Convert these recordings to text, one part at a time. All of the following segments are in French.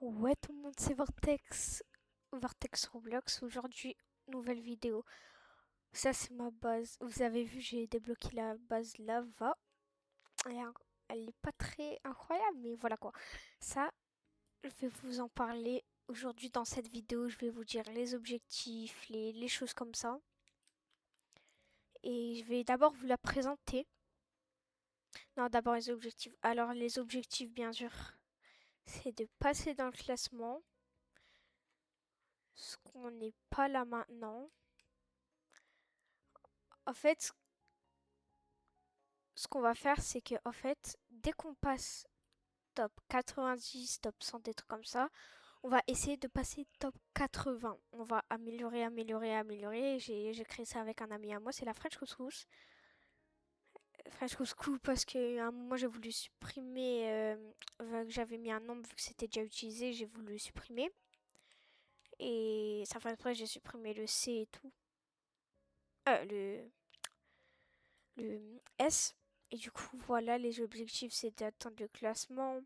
Ouais, tout le monde, c'est Vortex. Vortex Roblox. Aujourd'hui, nouvelle vidéo. Ça, c'est ma base. Vous avez vu, j'ai débloqué la base lava. Elle est elle est pas très incroyable, mais voilà quoi. Ça, je vais vous en parler aujourd'hui dans cette vidéo. Je vais vous dire les objectifs, les choses comme ça. Et je vais d'abord vous la présenter. Non, d'abord les objectifs. Alors, les objectifs, bien sûr, c'est de passer dans le classement. Ce qu'on n'est pas là maintenant. En fait, ce qu'on va faire, c'est que, en fait, dès qu'on passe top 90, top 100, des trucs comme ça, on va essayer de passer top 80. On va améliorer, améliorer, améliorer. J'ai créé ça avec un ami à moi, c'est la French Couscous. French Couscous parce qu'à un moment j'ai voulu supprimer, vu que j'avais mis un nombre, vu que c'était déjà utilisé, j'ai voulu supprimer. Et ça fait après j'ai supprimé le C et tout. Le S. Et du coup, voilà, les objectifs, c'est d'atteindre le classement.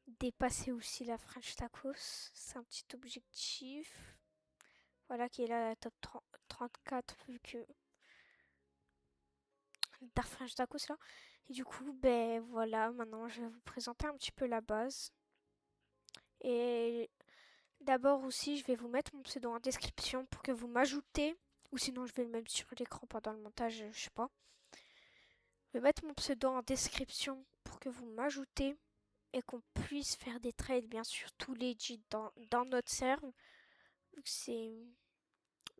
Dépasser aussi la French Tacos, c'est un petit objectif. Voilà, qui est là, la top 30 34, vu que Dark French Tacos là. Et du coup, ben voilà, maintenant je vais vous présenter un petit peu la base. Et d'abord aussi, je vais vous mettre mon pseudo en description pour que vous m'ajoutez. Ou sinon, je vais le mettre sur l'écran pendant le montage, je sais pas. Je vais mettre mon pseudo en description pour que vous m'ajoutez et qu'on puisse faire des trades, bien sûr, tous legit dans notre serve. Vu que c'est.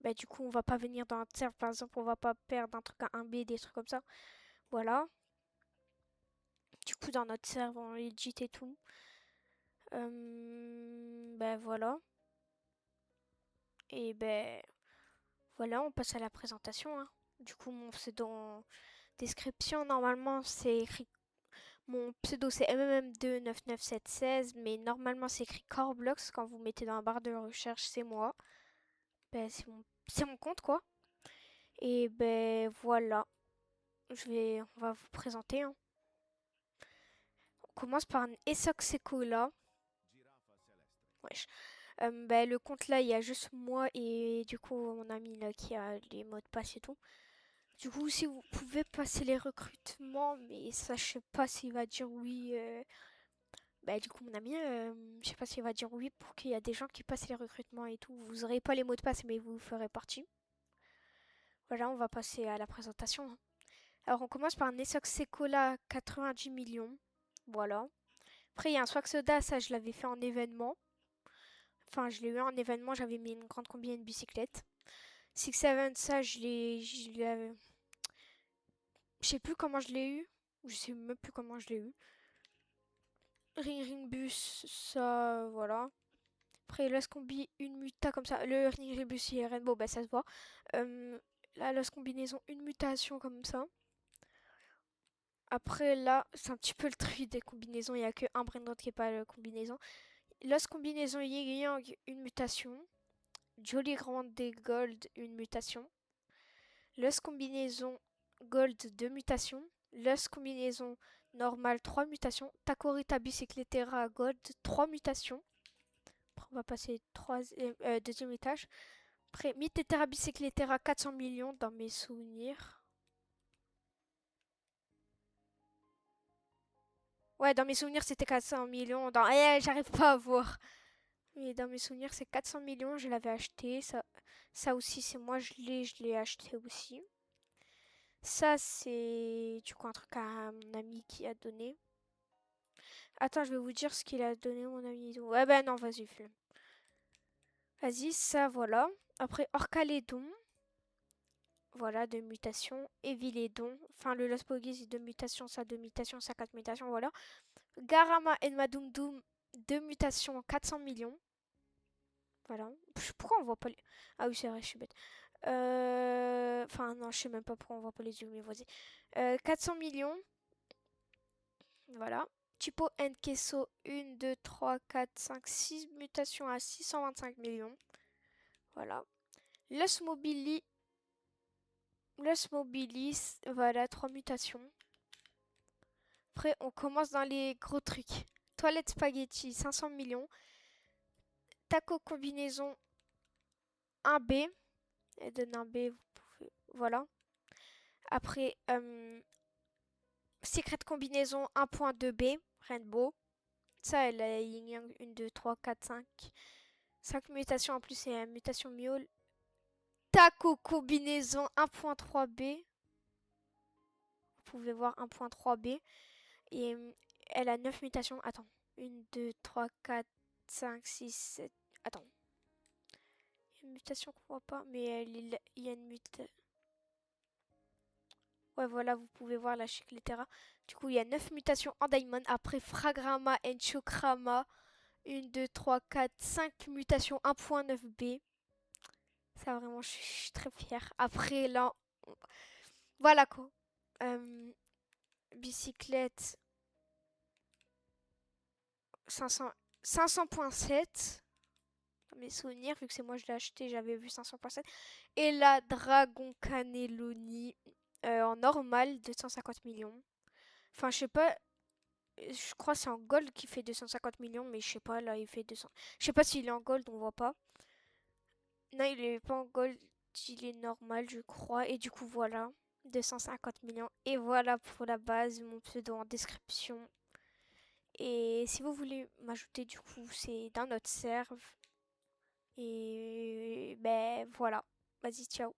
Bah, du coup, on va pas venir dans notre serve, par exemple, on va pas perdre un truc à 1B, des trucs comme ça. Voilà. Du coup, dans notre serve, on legit et tout. Ben voilà. Et ben voilà, on passe à la présentation, hein. Du coup, mon pseudo en description, normalement, c'est écrit. Mon pseudo, c'est MMM29976, mais normalement, c'est écrit Coreblox. Quand vous mettez dans la barre de recherche, c'est moi. Ben, c'est mon compte, quoi. Et ben voilà. On va vous présenter, hein. On commence par un Essox Secola. Wesh. Ben, le compte là, il y a juste moi et du coup mon ami là qui a les mots de passe et tout. Du coup, si vous pouvez passer les recrutements, mais ça, je sais pas s'il va dire oui. Bah, du coup, mon ami, je sais pas s'il va dire oui pour qu'il y a des gens qui passent les recrutements et tout. Vous aurez pas les mots de passe, mais vous ferez partie. Voilà, on va passer à la présentation, hein. Alors, on commence par un Essox Secola 90 millions. Voilà. Après, il y a un Swag Soda, ça, je l'avais fait en événement. Enfin, je l'ai eu en événement, j'avais mis une grande combi et une bicyclette. Six Seven, ça, je sais plus comment je l'ai eu. Je sais même plus comment je l'ai eu. Ring Ring Bus, ça, voilà. Après, Lost Combi, une muta comme ça. Le Ring Ring Bus, il est Rainbow, bah ça se voit. La Lost Combinaison, une mutation comme ça. Après, là, c'est un petit peu le tri des combinaisons. Il n'y a que un Braindot qui n'est pas la combinaison. Lost Combinaison Yin Yang, une mutation. Jolly Grande Gold, une mutation. Lost Combinaison Gold, deux mutations. Lost Combinaison normale, trois mutations. Takorita Bicycletera Gold, trois mutations. Après, on va passer deuxième étage. Après, Mythetera Bicycletera, 400 millions dans mes souvenirs. Ouais, dans mes souvenirs, c'était 400 millions. J'arrive pas à voir. Mais dans mes souvenirs, c'est 400 millions. Je l'avais acheté. Ça aussi, c'est moi. Je l'ai acheté aussi. Ça, c'est du coup un truc à mon ami qui a donné. Attends, je vais vous dire ce qu'il a donné, mon ami. Ouais, ben non, vas-y, flemme. Vas-y, ça, voilà. Après, Orcalédon. Voilà, deux mutations. Evilédon. Enfin, le Los Pogies, deux mutations, ça, deux mutations, ça, quatre mutations, voilà. Garama Enmadum Doom, deux mutations, 400 millions. Voilà. Pourquoi on voit pas les. Ah oui, c'est vrai, je suis bête. Enfin, non, je sais même pas pourquoi on voit pas les yeux, mais vas-y. 400 millions. Voilà. Tipo and Queso, 1, 2, 3, 4, 5, 6 mutations à 625 millions. Voilà. Los Mobili. Los Mobilis, voilà, 3 mutations. Après, on commence dans les gros trucs. Toilette Spaghetti, 500 millions. Taco combinaison 1B. Elle donne un B, vous pouvez... Voilà. Après, Secret combinaison 1.2B, Rainbow. Ça, elle a yin yang 1, 2, 3, 4, 5. 5 mutations en plus, c'est la mutation Miaule. Taco combinaison 1.3B. Vous pouvez voir 1.3B. Et elle a 9 mutations. Attends. 1, 2, 3, 4, 5, 6, 7. Attends. Il y a une mutation qu'on voit pas, mais il y a une mutation. Ouais, voilà, vous pouvez voir la Chicletera. Du coup, il y a 9 mutations en Diamond. Après, Fragrama, Enchokrama. 1, 2, 3, 4, 5 mutations 1.9B. Ça, vraiment, je suis très fière. Après, là, voilà quoi. Bicyclette 500, 500.7. Dans mes souvenirs, vu que c'est moi je l'ai acheté, j'avais vu 500.7. Et la Dragon Cannelloni en normal, 250 millions. Enfin, je sais pas, je crois que c'est en gold qui fait 250 millions, mais je sais pas, là il fait 200. Je sais pas s'il est en gold, on voit pas. Non, il est pas en gold, il est normal, je crois. Et du coup, voilà, 250 millions. Et voilà pour la base, mon pseudo en description. Et si vous voulez m'ajouter, du coup, c'est dans notre serve. Et ben voilà. Vas-y, ciao.